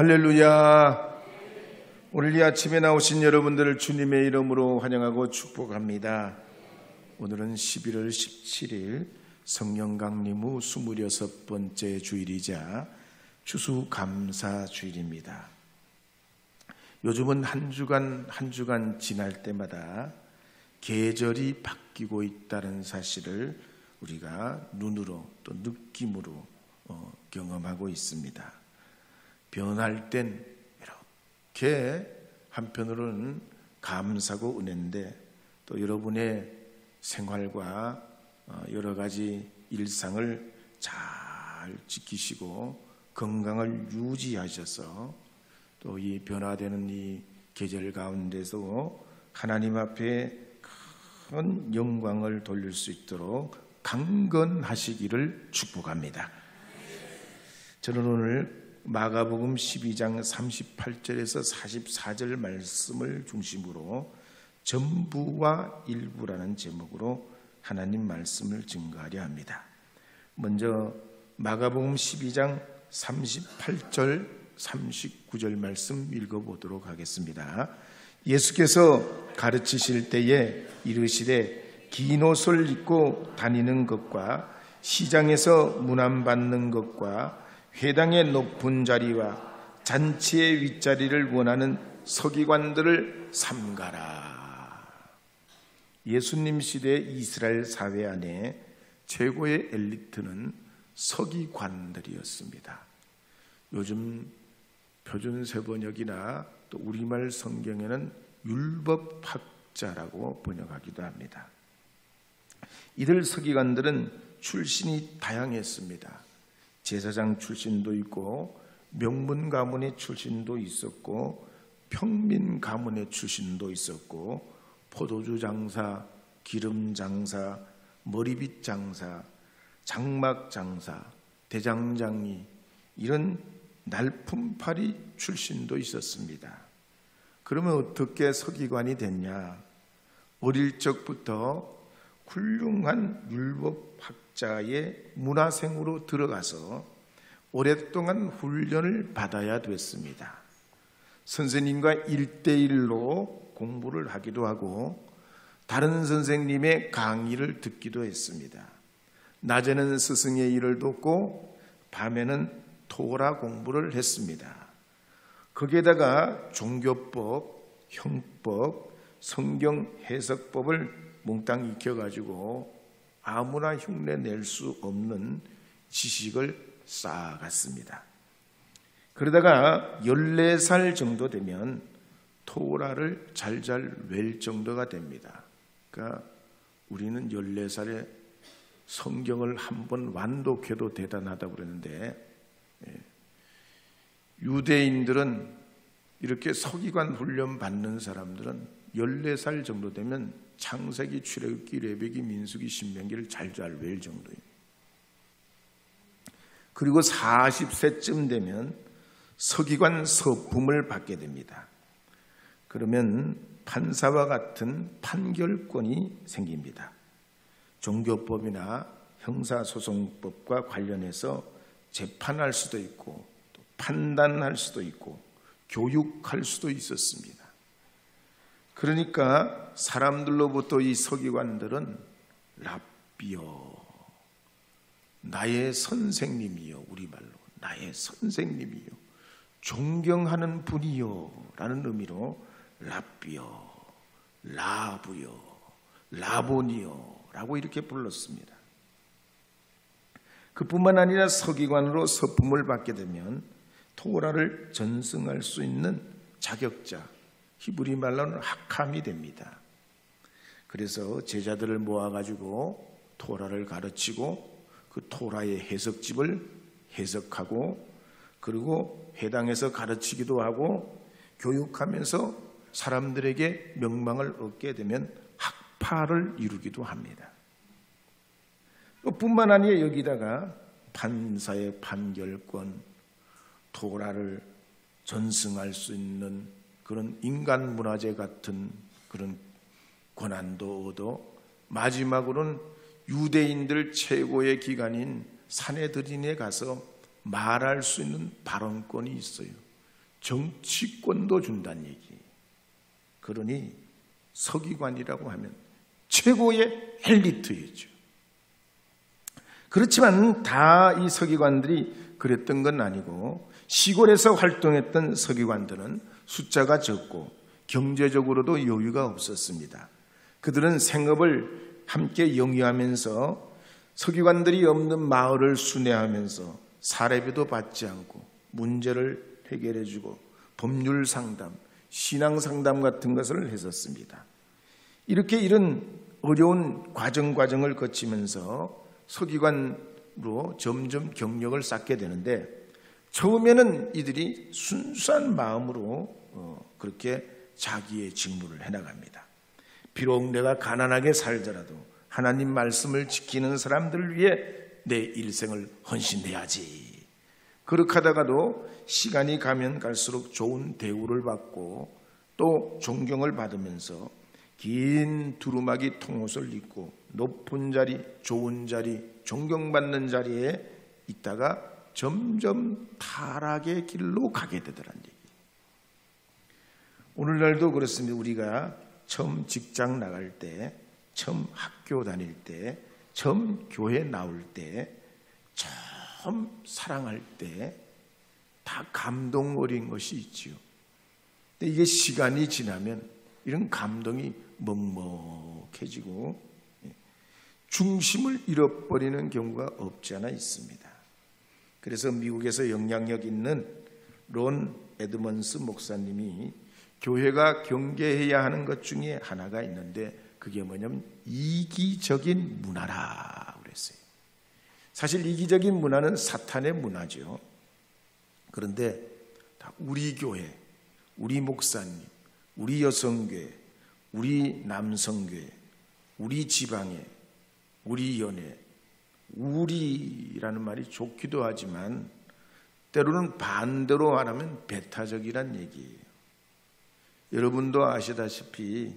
할렐루야. 오늘 이 아침에 나오신 여러분들을 주님의 이름으로 환영하고 축복합니다. 오늘은 11월 17일 성령 강림 후 26번째 주일이자 추수감사 주일입니다. 요즘은 한 주간 지날 때마다 계절이 바뀌고 있다는 사실을 우리가 눈으로 또 느낌으로 경험하고 있습니다. 변할 땐 이렇게 한편으로는 감사고 은혜인데 또 여러분의 생활과 여러 가지 일상을 잘 지키시고 건강을 유지하셔서 또 이 변화되는 이 계절 가운데서 하나님 앞에 큰 영광을 돌릴 수 있도록 강건하시기를 축복합니다. 저는 오늘 마가복음 12장 38절에서 44절 말씀을 중심으로 전부와 일부라는 제목으로 하나님 말씀을 증거하려 합니다. 먼저 마가복음 12장 38절 39절 말씀 읽어보도록 하겠습니다. 예수께서 가르치실 때에 이르시되 긴 옷을 입고 다니는 것과 시장에서 문안받는 것과 회당의 높은 자리와 잔치의 윗자리를 원하는 서기관들을 삼가라. 예수님 시대 이스라엘 사회 안에 최고의 엘리트는 서기관들이었습니다. 요즘 표준세번역이나 또 우리말 성경에는 율법학자라고 번역하기도 합니다. 이들 서기관들은 출신이 다양했습니다. 제사장 출신도 있고 명문 가문의 출신도 있었고 평민 가문의 출신도 있었고 포도주 장사, 기름 장사, 머리빗 장사, 장막 장사, 대장장이 이런 날품팔이 출신도 있었습니다. 그러면 어떻게 서기관이 됐냐? 어릴 적부터 훌륭한 율법학자의 문화생으로 들어가서 오랫동안 훈련을 받아야 됐습니다. 선생님과 1대1로 공부를 하기도 하고 다른 선생님의 강의를 듣기도 했습니다. 낮에는 스승의 일을 돕고 밤에는 토라 공부를 했습니다. 거기에다가 종교법, 형법, 성경 해석법을 몽땅 익혀가지고 아무나 흉내 낼 수 없는 지식을 쌓아갔습니다. 그러다가 14살 정도 되면 토라를 잘잘 외울 정도가 됩니다. 그러니까 우리는 14살에 성경을 한번 완독해도 대단하다고 그러는데 유대인들은 이렇게 서기관 훈련 받는 사람들은 14살 정도 되면 창세기, 출애굽기, 레위기, 민수기, 신명기를 잘잘 외울 정도입니다. 그리고 40세쯤 되면 서기관 서품을 받게 됩니다. 그러면 판사와 같은 판결권이 생깁니다. 종교법이나 형사소송법과 관련해서 재판할 수도 있고 또 판단할 수도 있고 교육할 수도 있었습니다. 그러니까 사람들로부터 이 서기관들은 랍비요, 나의 선생님이요, 우리말로 나의 선생님이요, 존경하는 분이요 라는 의미로 랍비요, 라부요, 라보니요 라고 이렇게 불렀습니다. 그뿐만 아니라 서기관으로 서품을 받게 되면 토라를 전승할 수 있는 자격자, 히브리 말로는 하캄이 됩니다. 그래서 제자들을 모아가지고 토라를 가르치고 그 토라의 해석집을 해석하고 그리고 회당에서 가르치기도 하고 교육하면서 사람들에게 명망을 얻게 되면 학파를 이루기도 합니다. 또 뿐만 아니라 여기다가 판사의 판결권, 토라를 전승할 수 있는 그런 인간 문화재 같은 그런 권한도 얻어 마지막으로는 유대인들 최고의 기관인 산헤드린에 가서 말할 수 있는 발언권이 있어요. 정치권도 준다는 얘기. 그러니 서기관이라고 하면 최고의 엘리트였죠. 그렇지만 다 이 서기관들이 그랬던 건 아니고 시골에서 활동했던 서기관들은 숫자가 적고 경제적으로도 여유가 없었습니다. 그들은 생업을 함께 영위하면서 서기관들이 없는 마을을 순회하면서 사례비도 받지 않고 문제를 해결해주고 법률 상담, 신앙 상담 같은 것을 했었습니다. 이렇게 이런 어려운 과정을 거치면서 서기관으로 점점 경력을 쌓게 되는데 처음에는 이들이 순수한 마음으로 그렇게 자기의 직무를 해나갑니다. 비록 내가 가난하게 살더라도 하나님 말씀을 지키는 사람들을 위해 내 일생을 헌신해야지. 그렇게 하다가도 시간이 가면 갈수록 좋은 대우를 받고 또 존경을 받으면서 긴 두루마기 통옷을 입고 높은 자리, 좋은 자리, 존경받는 자리에 있다가 점점 타락의 길로 가게 되더란 얘기. 오늘날도 그렇습니다. 우리가 처음 직장 나갈 때, 처음 학교 다닐 때, 처음 교회 나올 때, 처음 사랑할 때 다 감동 어린 것이 있지요. 근데 이게 시간이 지나면 이런 감동이 먹먹해지고 중심을 잃어버리는 경우가 없지 않아 있습니다. 그래서 미국에서 영향력 있는 론 에드먼스 목사님이 교회가 경계해야 하는 것 중에 하나가 있는데 그게 뭐냐면 이기적인 문화라 그랬어요. 사실 이기적인 문화는 사탄의 문화죠. 그런데 우리 교회, 우리 목사님, 우리 여성교회, 우리 남성교회, 우리 지방에, 우리 연회, 우리라는 말이 좋기도 하지만 때로는 반대로 말하면 배타적이란 얘기예요. 여러분도 아시다시피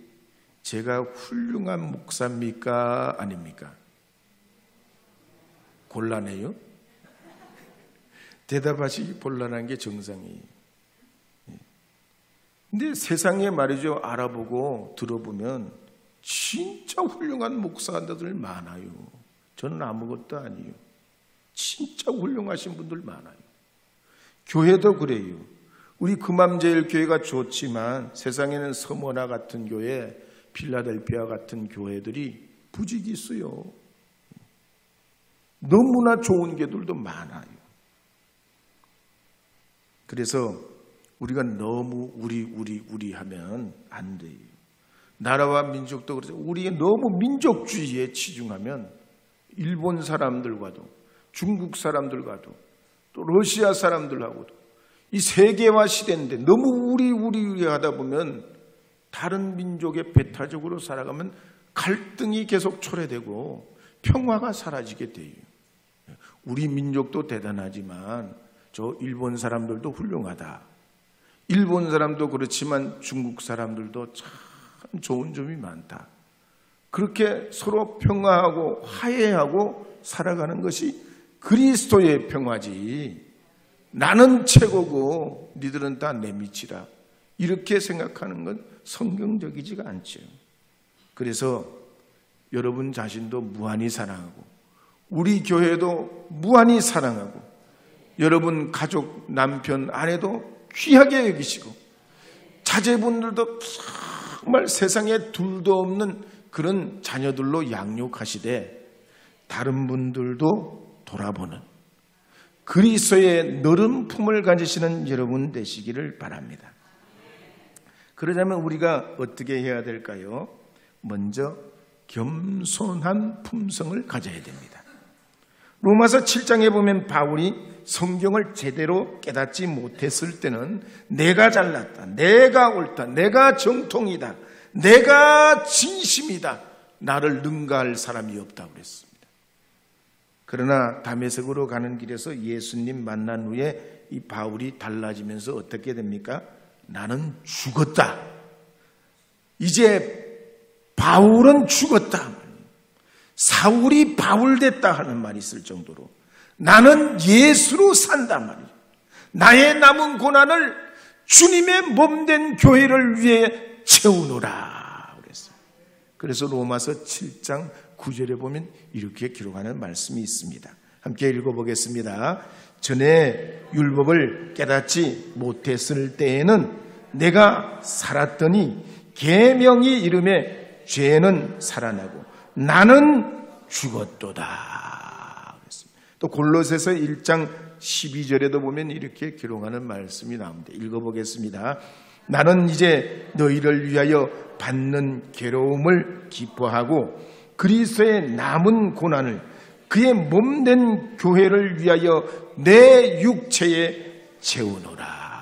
제가 훌륭한 목사입니까? 아닙니까? 곤란해요? 대답하시기 곤란한 게 정상이에요. 근데 세상에 말이죠, 알아보고 들어보면 진짜 훌륭한 목사들 많아요. 저는 아무것도 아니에요. 진짜 훌륭하신 분들 많아요. 교회도 그래요. 우리 금암제일교회가 좋지만 세상에는 서머나 같은 교회, 필라델피아 같은 교회들이 부지기수요. 너무나 좋은 교회들도 많아요. 그래서 우리가 너무 우리 하면 안 돼요. 나라와 민족도 그렇죠. 우리가 너무 민족주의에 치중하면 일본 사람들과도 중국 사람들과도 또 러시아 사람들하고도 이 세계화 시대인데 너무 우리 하다 보면 다른 민족의 배타적으로 살아가면 갈등이 계속 초래되고 평화가 사라지게 돼요. 우리 민족도 대단하지만 저 일본 사람들도 훌륭하다. 일본 사람도 그렇지만 중국 사람들도 참 좋은 점이 많다. 그렇게 서로 평화하고 화해하고 살아가는 것이 그리스도의 평화지. 나는 최고고 니들은 다 내 밑이라. 이렇게 생각하는 건 성경적이지가 않죠. 그래서 여러분 자신도 무한히 사랑하고 우리 교회도 무한히 사랑하고 여러분 가족, 남편, 아내도 귀하게 여기시고 자제분들도 정말 세상에 둘도 없는 그런 자녀들로 양육하시되 다른 분들도 돌아보는 그리스도의 너른 품을 가지시는 여러분 되시기를 바랍니다. 그러자면 우리가 어떻게 해야 될까요? 먼저 겸손한 품성을 가져야 됩니다. 로마서 7장에 보면 바울이 성경을 제대로 깨닫지 못했을 때는 내가 잘났다, 내가 옳다, 내가 정통이다, 내가 진심이다, 나를 능가할 사람이 없다고 그랬습니다. 그러나 다메섹으로 가는 길에서 예수님 만난 후에 이 바울이 달라지면서 어떻게 됩니까? 나는 죽었다. 이제 바울은 죽었다. 사울이 바울 됐다 하는 말이 있을 정도로 나는 예수로 산단 말이에요. 나의 남은 고난을 주님의 몸된 교회를 위해 채우노라 그랬어요. 그래서 로마서 7장 9절에 보면 이렇게 기록하는 말씀이 있습니다. 함께 읽어보겠습니다. 전에 율법을 깨닫지 못했을 때에는 내가 살았더니 계명이 이름에 죄는 살아나고 나는 죽었도다. 또 골로새서 1장 12절에도 보면 이렇게 기록하는 말씀이 나옵니다. 읽어보겠습니다. 나는 이제 너희를 위하여 받는 괴로움을 기뻐하고 그리스도의 남은 고난을 그의 몸된 교회를 위하여 내 육체에 채우노라.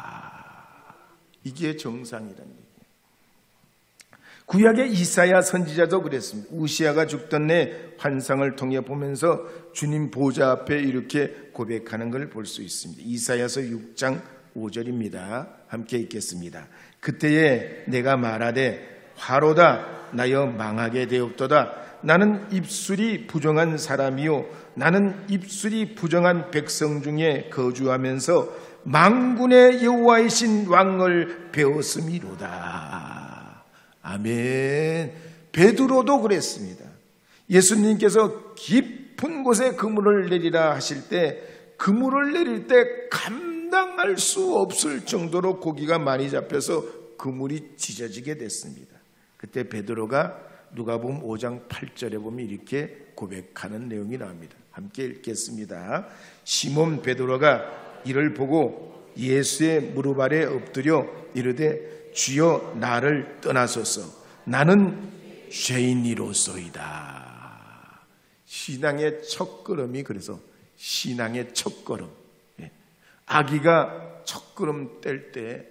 이게 정상이라는 얘기예요. 구약의 이사야 선지자도 그랬습니다. 우시아가 죽던 내 환상을 통해 보면서 주님 보좌 앞에 이렇게 고백하는 걸 볼 수 있습니다. 이사야서 6장 5절입니다. 함께 읽겠습니다. 그때에 내가 말하되 화로다 나여 망하게 되었도다. 나는 입술이 부정한 사람이요 나는 입술이 부정한 백성 중에 거주하면서 만군의 여호와이신 왕을 배웠음이로다. 아멘. 베드로도 그랬습니다. 예수님께서 깊은 곳에 그물을 내리라 하실 때 그물을 내릴 때 감당할 수 없을 정도로 고기가 많이 잡혀서 그물이 찢어지게 됐습니다. 그때 베드로가 누가복음 5장 8절에 보면 이렇게 고백하는 내용이 나옵니다. 함께 읽겠습니다. 시몬 베드로가 이를 보고 예수의 무릎 아래 엎드려 이르되 주여 나를 떠나소서 나는 죄인이로소이다. 신앙의 첫걸음이 그래서 신앙의 첫걸음. 아기가 첫걸음 뗄 때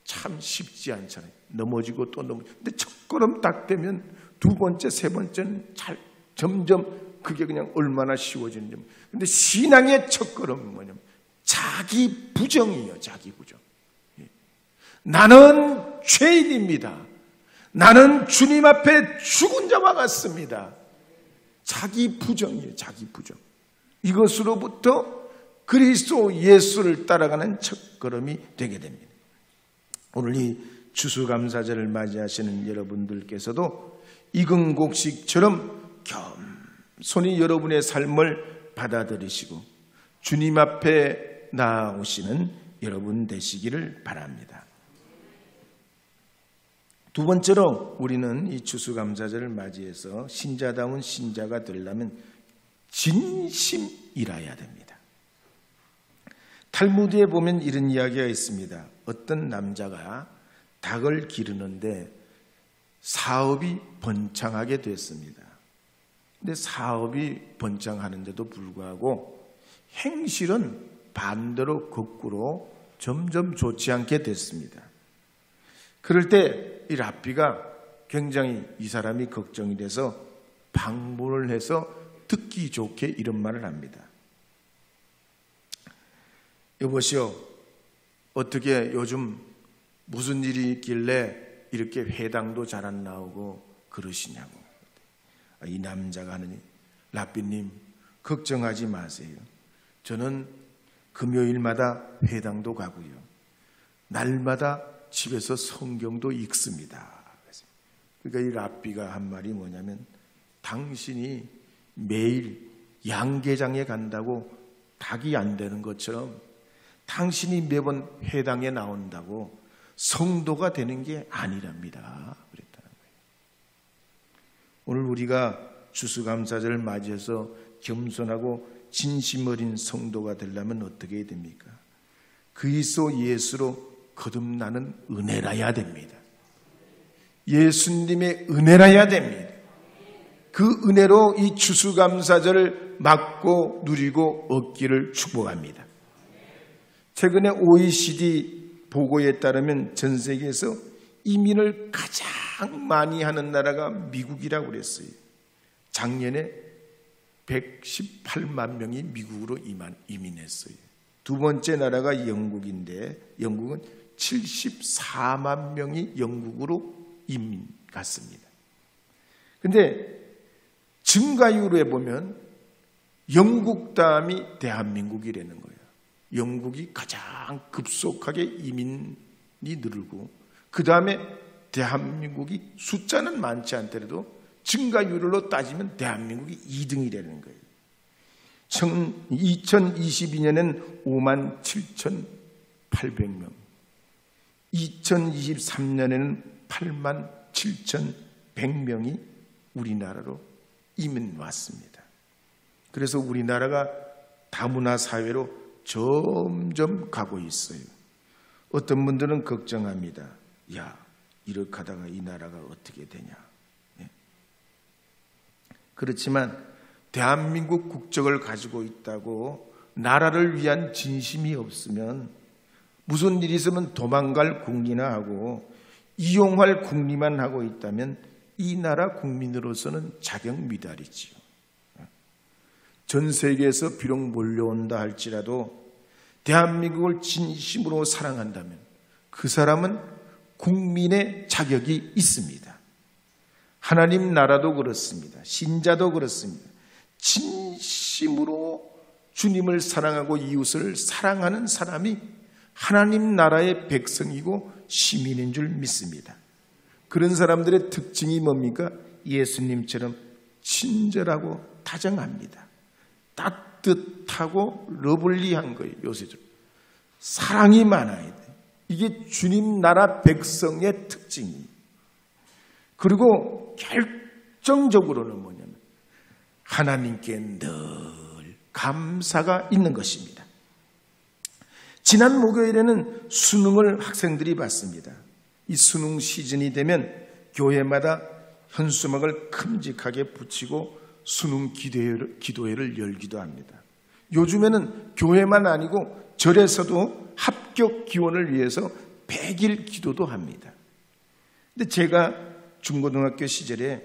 참 쉽지 않잖아요. 넘어지고 또 넘어지고. 근데 첫걸음 딱 떼면 두 번째, 세 번째는 점점 그게 그냥 얼마나 쉬워지는지. 근데 신앙의 첫걸음은 뭐냐면 자기 부정이에요. 자기 부정. 나는 죄인입니다. 나는 주님 앞에 죽은 자와 같습니다. 자기 부정이에요. 자기 부정. 이것으로부터 그리스도 예수를 따라가는 첫걸음이 되게 됩니다. 오늘 이 추수감사절을 맞이하시는 여러분들께서도 이근곡식처럼 겸손히 여러분의 삶을 받아들이시고 주님 앞에 나아오시는 여러분 되시기를 바랍니다. 두 번째로 우리는 이 추수감사절을 맞이해서 신자다운 신자가 되려면 진심이라야 됩니다. 탈무드에 보면 이런 이야기가 있습니다. 어떤 남자가 닭을 기르는데 사업이 번창하게 됐습니다. 근데 사업이 번창하는데도 불구하고 행실은 반대로 거꾸로 점점 좋지 않게 됐습니다. 그럴 때 이 랍비가 굉장히 이 사람이 걱정이 돼서 방문을 해서 듣기 좋게 이런 말을 합니다. 여보시오, 어떻게 요즘 무슨 일이 있길래 이렇게 회당도 잘 안 나오고 그러시냐고. 이 남자가 하느니 랍비님 걱정하지 마세요. 저는 금요일마다 회당도 가고요. 날마다 집에서 성경도 읽습니다. 그러니까 이 랍비가 한 말이 뭐냐면 당신이 매일 양계장에 간다고 닭이 안 되는 것처럼 당신이 매번 회당에 나온다고 성도가 되는 게 아니랍니다. 그랬다는 거예요. 오늘 우리가 추수감사절을 맞이해서 겸손하고 진심 어린 성도가 되려면 어떻게 해야 됩니까? 그리스도 예수로 거듭나는 은혜라야 됩니다. 예수님의 은혜라야 됩니다. 그 은혜로 이 추수감사절을 맞고 누리고 얻기를 축복합니다. 최근에 OECD 보고에 따르면 전 세계에서 이민을 가장 많이 하는 나라가 미국이라고 그랬어요. 작년에 118만 명이 미국으로 이민했어요. 두 번째 나라가 영국인데 영국은 74만 명이 영국으로 이민 갔습니다. 근데 증가율로 해보면 영국 다음이 대한민국이라는 거예요. 영국이 가장 급속하게 이민 늘고, 그 다음에 대한민국이 숫자는 많지 않더라도 증가율로 따지면 대한민국이 2등이라는 거예요. 2022년엔 57,800명, 2023년에는 87,100명이 우리나라로 이민 왔습니다. 그래서 우리나라가 다문화 사회로 점점 가고 있어요. 어떤 분들은 걱정합니다. 야, 이렇게 하다가 이 나라가 어떻게 되냐. 그렇지만 대한민국 국적을 가지고 있다고 나라를 위한 진심이 없으면, 무슨 일이 있으면 도망갈 국리나 하고 이용할 국리만 하고 있다면 이 나라 국민으로서는 자격 미달이지요. 전 세계에서 비록 몰려온다 할지라도 대한민국을 진심으로 사랑한다면 그 사람은 국민의 자격이 있습니다. 하나님 나라도 그렇습니다. 신자도 그렇습니다. 진심으로 주님을 사랑하고 이웃을 사랑하는 사람이 하나님 나라의 백성이고 시민인 줄 믿습니다. 그런 사람들의 특징이 뭡니까? 예수님처럼 친절하고 다정합니다. 따뜻하고 러블리한 거예요. 요새들 사랑이 많아야 돼. 이게 주님 나라 백성의 특징이에요. 그리고 결정적으로는 뭐냐면 하나님께 늘 감사가 있는 것입니다. 지난 목요일에는 수능을 학생들이 봤습니다. 이 수능 시즌이 되면 교회마다 현수막을 큼직하게 붙이고 수능 기도회를 열기도 합니다. 요즘에는 교회만 아니고 절에서도 합격 기원을 위해서 100일 기도도 합니다. 근데 제가 중고등학교 시절에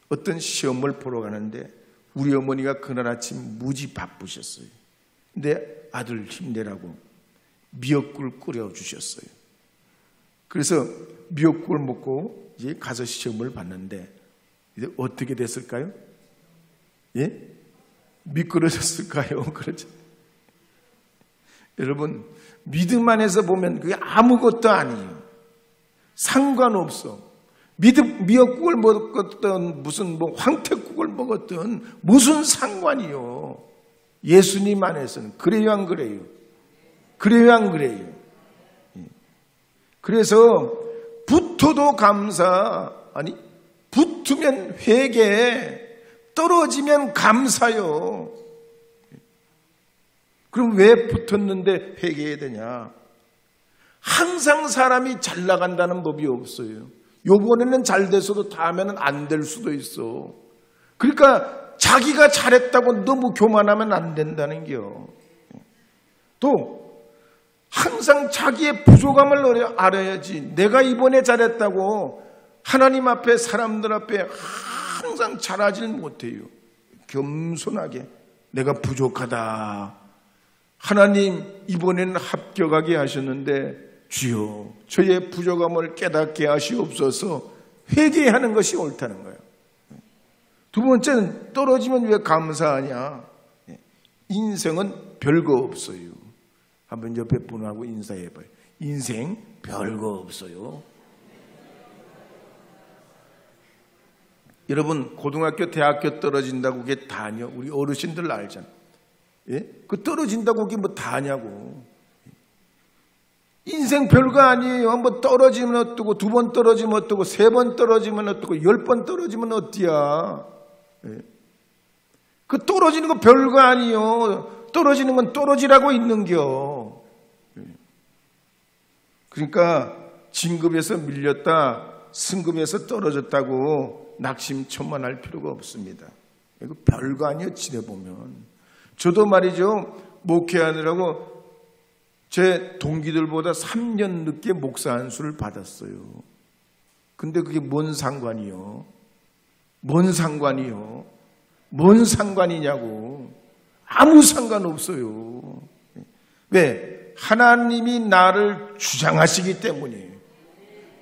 어떤 시험을 보러 가는데 우리 어머니가 그날 아침 무지 바쁘셨어요. 근데 아들 힘내라고 미역국을 끓여주셨어요. 그래서 미역국을 먹고 이제 가서 시험을 봤는데 이제 어떻게 됐을까요? 예? 미끄러졌을까요? 그렇죠. 여러분, 믿음 안에서 보면 그게 아무것도 아니에요. 상관없어. 미역국을 먹었던 무슨 황태국을 먹었던 무슨 상관이요. 예수님 안에서는 그래요, 안 그래요? 그래요, 안 그래요? 그래서 붙어도 감사, 아니 붙으면 회개, 떨어지면 감사요. 그럼 왜 붙었는데 회개해야 되냐? 항상 사람이 잘 나간다는 법이 없어요. 요번에는 잘 돼서도 다음에는 안 될 수도 있어. 그러니까 자기가 잘했다고 너무 교만하면 안 된다는 겨. 또 항상 자기의 부족함을 알아야지. 내가 이번에 잘했다고 하나님 앞에 사람들 앞에 항상 잘하질 못해요. 겸손하게 내가 부족하다. 하나님 이번에는 합격하게 하셨는데 주여 저의 부족함을 깨닫게 하시옵소서. 회개하는 것이 옳다는 거예요. 두 번째는 떨어지면 왜 감사하냐. 인생은 별거 없어요. 한번 옆에 분하고 인사해봐요. 인생 별거 없어요. 여러분 고등학교 대학교 떨어진다고 그게 다냐. 우리 어르신들 알잖아. 예? 그 떨어진다고 그게 뭐 다냐고. 인생 별거 아니에요. 한번 떨어지면 어떠고, 2번 떨어지면 어떠고, 3번 떨어지면 어떠고, 10번 떨어지면 어때야. 예. 그 떨어지는 거 별거 아니에요. 떨어지는 건 떨어지라고 있는겨. 예. 그러니까 진급에서 밀렸다, 승급에서 떨어졌다고 낙심천만할 필요가 없습니다. 이거 별거 아니에요. 지내보면. 저도 말이죠. 목회하느라고 제 동기들보다 3년 늦게 목사 안수를 받았어요. 근데 그게 뭔 상관이요? 뭔 상관이요? 뭔 상관이냐고. 아무 상관없어요. 왜? 하나님이 나를 주장하시기 때문이에요.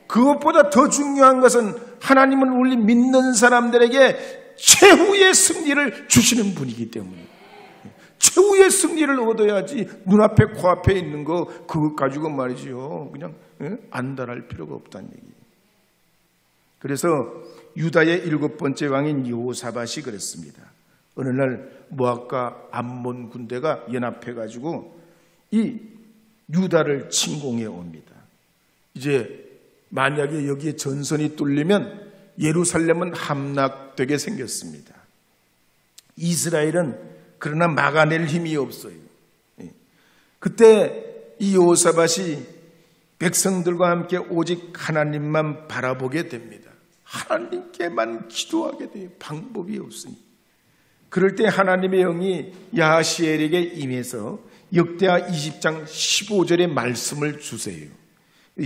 그것보다 더 중요한 것은 하나님은 우리 믿는 사람들에게 최후의 승리를 주시는 분이기 때문에 최후의 승리를 얻어야지 눈앞에 코앞에 있는 거 그것 가지고 말이죠 그냥 안달할 필요가 없다는 얘기예요. 그래서 유다의 7번째 왕인 여호사밧이 그랬습니다. 어느 날 모압과 암몬 군대가 연합해가지고 이 유다를 침공해 옵니다. 이제 만약에 여기에 전선이 뚫리면 예루살렘은 함락되게 생겼습니다. 이스라엘은 그러나 막아낼 힘이 없어요. 그때 이 여호사밧이 백성들과 함께 오직 하나님만 바라보게 됩니다. 하나님께만 기도하게 돼요. 방법이 없으니. 그럴 때 하나님의 영이 야하시엘에게 임해서 역대하 20장 15절의 말씀을 주세요.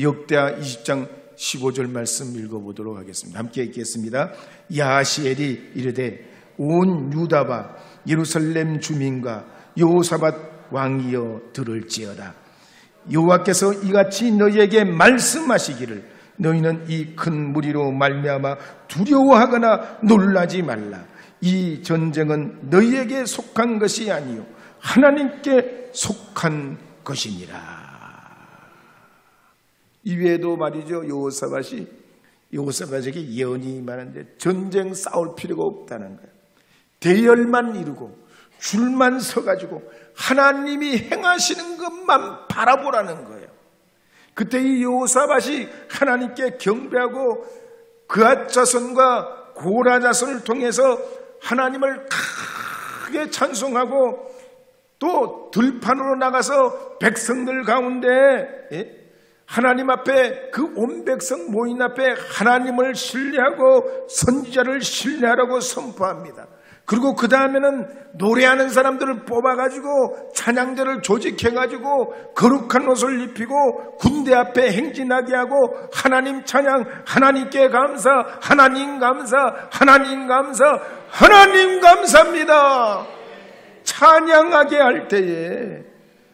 역대하 20장 15절 말씀 읽어보도록 하겠습니다. 함께 읽겠습니다. 야하시엘이 이르되 온 유다와 예루살렘 주민과 여호사밧 왕이여 들을지어다. 여호와께서 이같이 너희에게 말씀하시기를 너희는 이 큰 무리로 말미암아 두려워하거나 놀라지 말라. 이 전쟁은 너희에게 속한 것이 아니요 하나님께 속한 것이니라. 이외에도 말이죠 여호사밧에게 예언이 많은데 전쟁 싸울 필요가 없다는 거예요. 대열만 이루고 줄만 서가지고 하나님이 행하시는 것만 바라보라는 거예요. 그때 이 여호사밧이 하나님께 경배하고 그앗 자손과 고라 자손을 통해서 하나님을 크게 찬송하고 또 들판으로 나가서 백성들 가운데 하나님 앞에 그 온 백성 모인 앞에 하나님을 신뢰하고 선지자를 신뢰하라고 선포합니다. 그리고 그 다음에는 노래하는 사람들을 뽑아가지고 찬양대를 조직해가지고 거룩한 옷을 입히고 군대 앞에 행진하게 하고 하나님 찬양, 하나님께 감사, 하나님 감사, 하나님 감사, 하나님 감사합니다. 찬양하게 할 때에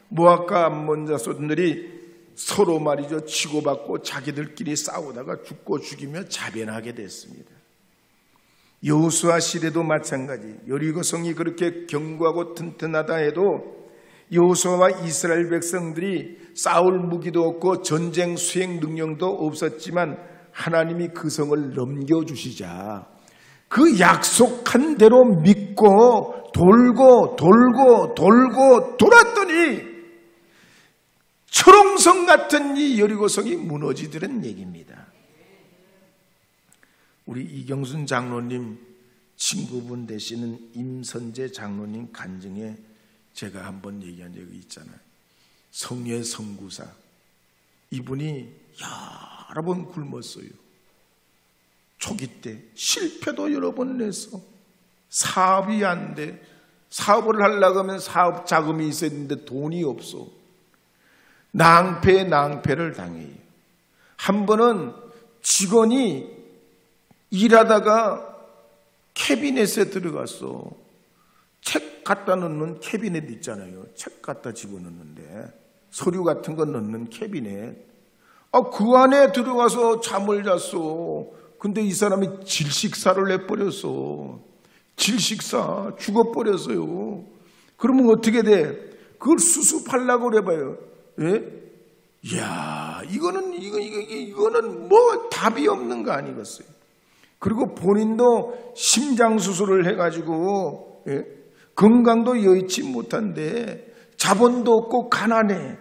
모압과 암몬 자손들이 서로 말이죠 치고받고 자기들끼리 싸우다가 죽고 죽이며 자변하게 됐습니다. 여호수아 시대도 마찬가지. 여리고성이 그렇게 견고하고 튼튼하다 해도 여호수아와 이스라엘 백성들이 싸울 무기도 없고 전쟁 수행 능력도 없었지만 하나님이 그 성을 넘겨주시자 그 약속한 대로 믿고 돌고 돌았더니 철옹성 같은 이 여리고성이 무너지더란 얘기입니다. 우리 이경순 장로님 친구분 되시는 임선재 장로님 간증에 제가 한번 얘기한 적이 있잖아요. 성예 선구사 이분이 여러 번 굶었어요. 초기 때 실패도 여러 번 내서 사업이 안 돼. 사업을 하려고 하면 사업 자금이 있어야 되는데 돈이 없어. 낭패를 당해요. 한 번은 직원이 일하다가 캐비넷에 들어갔어. 책 갖다 넣는 캐비넷 있잖아요. 책 갖다 집어넣는데 서류 같은 거 넣는 캐비넷. 그 안에 들어가서 잠을 잤어. 근데 이 사람이 질식사를 해버렸어. 질식사 죽어버렸어요. 그러면 어떻게 돼? 그걸 수습하려고 그래봐요. 예? 이야, 이거는 뭐 답이 없는 거 아니겠어요? 그리고 본인도 심장수술을 해가지고 건강도 여의치 못한데 자본도 없고 가난해.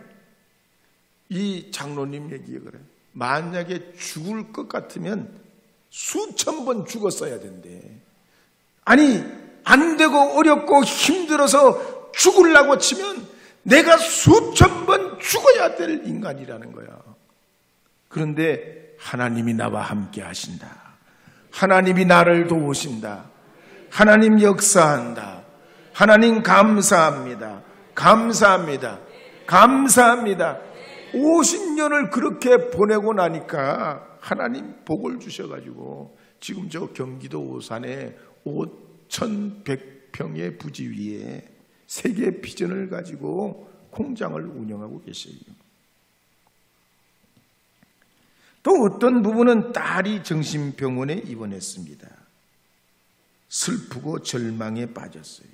이 장로님 얘기에 그래. 만약에 죽을 것 같으면 수천 번 죽었어야 된대. 아니 안 되고 어렵고 힘들어서 죽으려고 치면 내가 수천 번 죽어야 될 인간이라는 거야. 그런데 하나님이 나와 함께 하신다. 하나님이 나를 도우신다. 하나님 역사한다. 하나님 감사합니다. 감사합니다. 감사합니다. 50년을 그렇게 보내고 나니까 하나님 복을 주셔가지고 지금 저 경기도 오산에 5,100평의 부지 위에 세계 비전을 가지고 공장을 운영하고 계세요. 또 어떤 부분은 딸이 정신병원에 입원했습니다. 슬프고 절망에 빠졌어요.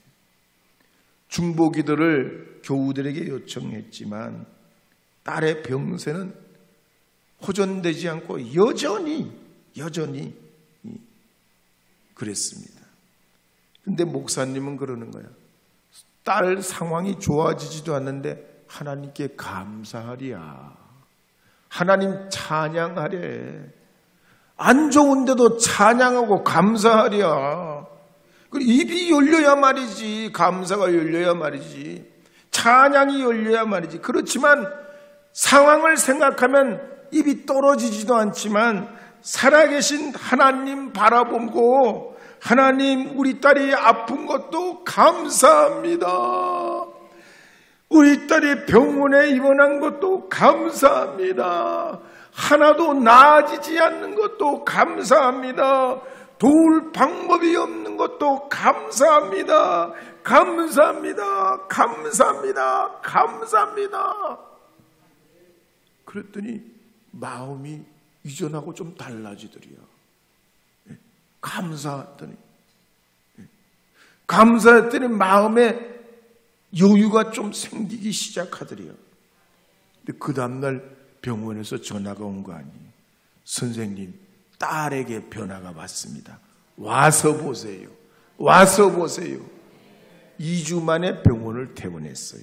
중보기도를 교우들에게 요청했지만 딸의 병세는 호전되지 않고 여전히 그랬습니다. 근데 목사님은 그러는 거야. 딸 상황이 좋아지지도 않는데 하나님께 감사하리야. 하나님 찬양하래. 안 좋은데도 찬양하고 감사하랴. 입이 열려야 말이지. 감사가 열려야 말이지. 찬양이 열려야 말이지. 그렇지만 상황을 생각하면 입이 떨어지지도 않지만 살아계신 하나님 바라보고 하나님 우리 딸이 아픈 것도 감사합니다. 우리 딸이 병원에 입원한 것도 감사합니다. 하나도 나아지지 않는 것도 감사합니다. 도울 방법이 없는 것도 감사합니다. 감사합니다. 감사합니다. 감사합니다. 그랬더니 마음이 이전하고 좀 달라지더래요. 감사했더니 마음에 여유가 좀 생기기 시작하더래요. 근데 그 다음날 병원에서 전화가 온 거 아니에요. 선생님, 딸에게 변화가 왔습니다. 와서 보세요. 와서 보세요. 2주 만에 병원을 퇴원했어요.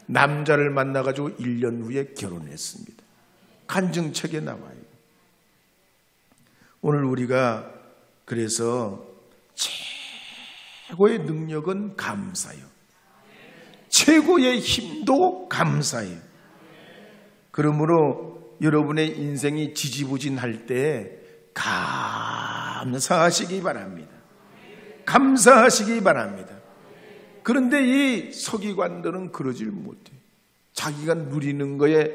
남자를 만나가지고 1년 후에 결혼했습니다. 간증책에 나와요. 오늘 우리가 그래서 최고의 능력은 감사예요. 최고의 힘도 감사예요. 그러므로 여러분의 인생이 지지부진할 때 감사하시기 바랍니다. 감사하시기 바랍니다. 그런데 이 서기관들은 그러질 못해요. 자기가 누리는 거에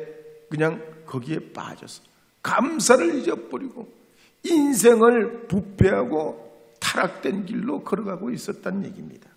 그냥 거기에 빠져서 감사를 잊어버리고 인생을 부패하고 타락된 길로 걸어가고 있었다는 얘기입니다.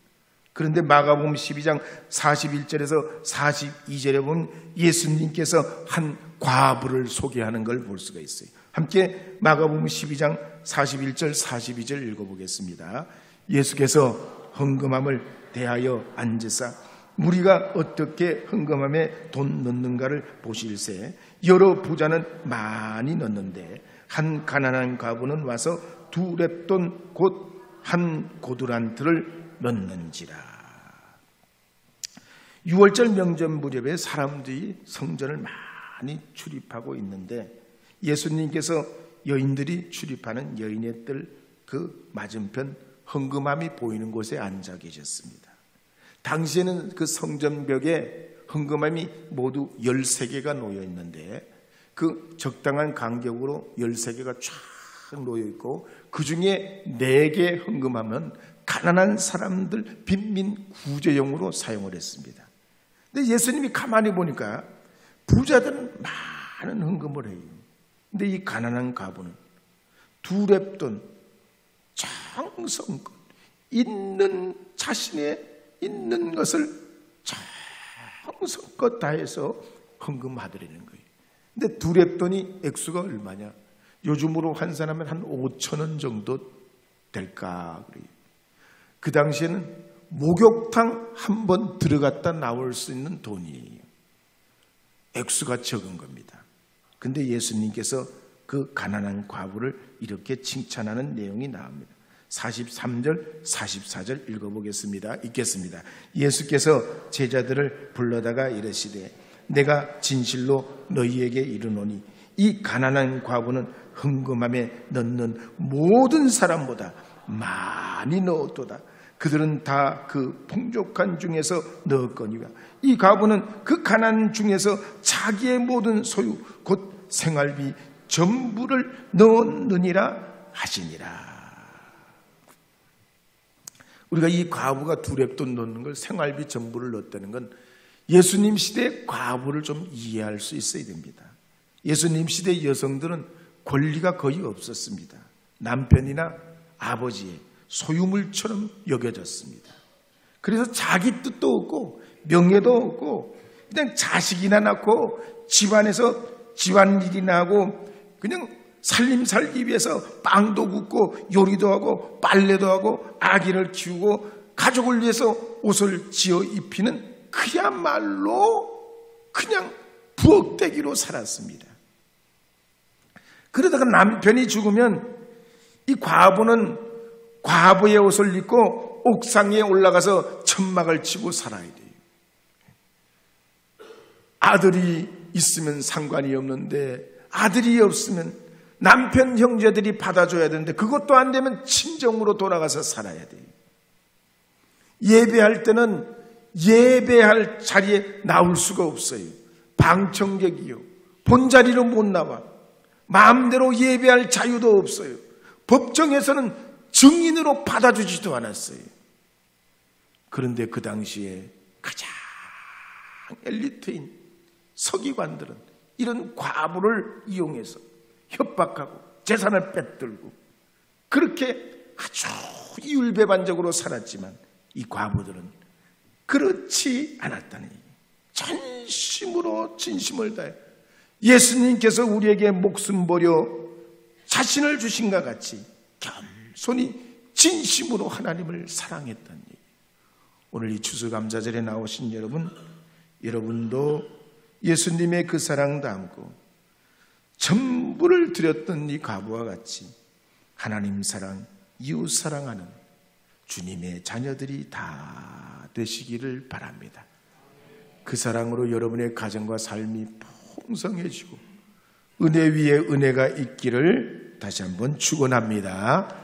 그런데 마가복음 12장 41절에서 42절에 보면 예수님께서 한 과부를 소개하는 걸 볼 수가 있어요. 함께 마가복음 12장 41절 42절 읽어보겠습니다. 예수께서 헌금함을 대하여 앉으사 무리가 어떻게 헌금함에 돈 넣는가를 보실세 여러 부자는 많이 넣는데 한 가난한 과부는 와서 2렙돈 곧 한 고두란트를 넣는지라. 6월절 명절 무렵에 사람들이 성전을 많이 출입하고 있는데 예수님께서 여인들이 출입하는 여인의 뜰 그 맞은편 헌금함이 보이는 곳에 앉아 계셨습니다. 당시에는 그 성전벽에 헌금함이 모두 13개가 놓여 있는데 그 적당한 간격으로 13개가 쫙 놓여 있고 그 중에 4개 헌금함은 가난한 사람들 빈민 구제용으로 사용을 했습니다. 근데 예수님이 가만히 보니까 부자들은 많은 헌금을 해요. 근데 이 가난한 과부는 2렙돈 정성껏 있는 자신의 있는 것을 정성껏 다해서 헌금하드리는 거예요. 근데 2렙돈이 액수가 얼마냐? 요즘으로 환산하면 한 5,000원 정도 될까 그래요. 그 당시에는 목욕탕 한 번 들어갔다 나올 수 있는 돈이에요. 액수가 적은 겁니다. 근데 예수님께서 그 가난한 과부를 이렇게 칭찬하는 내용이 나옵니다. 43절, 44절 읽어보겠습니다. 읽겠습니다. 예수께서 제자들을 불러다가 이르시되 내가 진실로 너희에게 이르노니 이 가난한 과부는 헌금함에 넣는 모든 사람보다 많이 넣었도다. 그들은 다 그 풍족한 중에서 넣었거니와 이 과부는 그 가난 중에서 자기의 모든 소유 곧 생활비 전부를 넣었느니라 하시니라. 우리가 이 과부가 2렙돈 넣는 걸 생활비 전부를 넣었다는 건 예수님 시대의 과부를 좀 이해할 수 있어야 됩니다. 예수님 시대의 여성들은 권리가 거의 없었습니다. 남편이나 아버지의 소유물처럼 여겨졌습니다. 그래서 자기 뜻도 없고 명예도 없고 그냥 자식이나 낳고 집안에서 집안일이나 하고 그냥 살림 살기 위해서 빵도 굽고 요리도 하고 빨래도 하고 아기를 키우고 가족을 위해서 옷을 지어 입히는 그야말로 그냥 부엌대기로 살았습니다. 그러다가 남편이 죽으면 이 과부는 과부의 옷을 입고 옥상에 올라가서 천막을 치고 살아야 돼요. 아들이 있으면 상관이 없는데 아들이 없으면 남편 형제들이 받아줘야 되는데 그것도 안 되면 친정으로 돌아가서 살아야 돼요. 예배할 때는 예배할 자리에 나올 수가 없어요. 방청객이요. 본자리로 못 나와. 마음대로 예배할 자유도 없어요. 법정에서는 증인으로 받아주지도 않았어요. 그런데 그 당시에 가장 엘리트인 서기관들은 이런 과부를 이용해서 협박하고 재산을 빼들고 그렇게 아주 이율배반적으로 살았지만 이 과부들은 그렇지 않았다는 얘기. 전심으로 진심을 다해 예수님께서 우리에게 목숨 버려 자신을 주신 것 같이 겸손히 진심으로 하나님을 사랑했다는 얘기. 오늘 이 추수감사절에 나오신 여러분도 예수님의 그 사랑 담고 전부를 드렸던 이 과부와 같이 하나님 사랑, 이웃 사랑하는 주님의 자녀들이 다 되시기를 바랍니다. 그 사랑으로 여러분의 가정과 삶이 풍성해지고 은혜 위에 은혜가 있기를 다시 한번 축원합니다.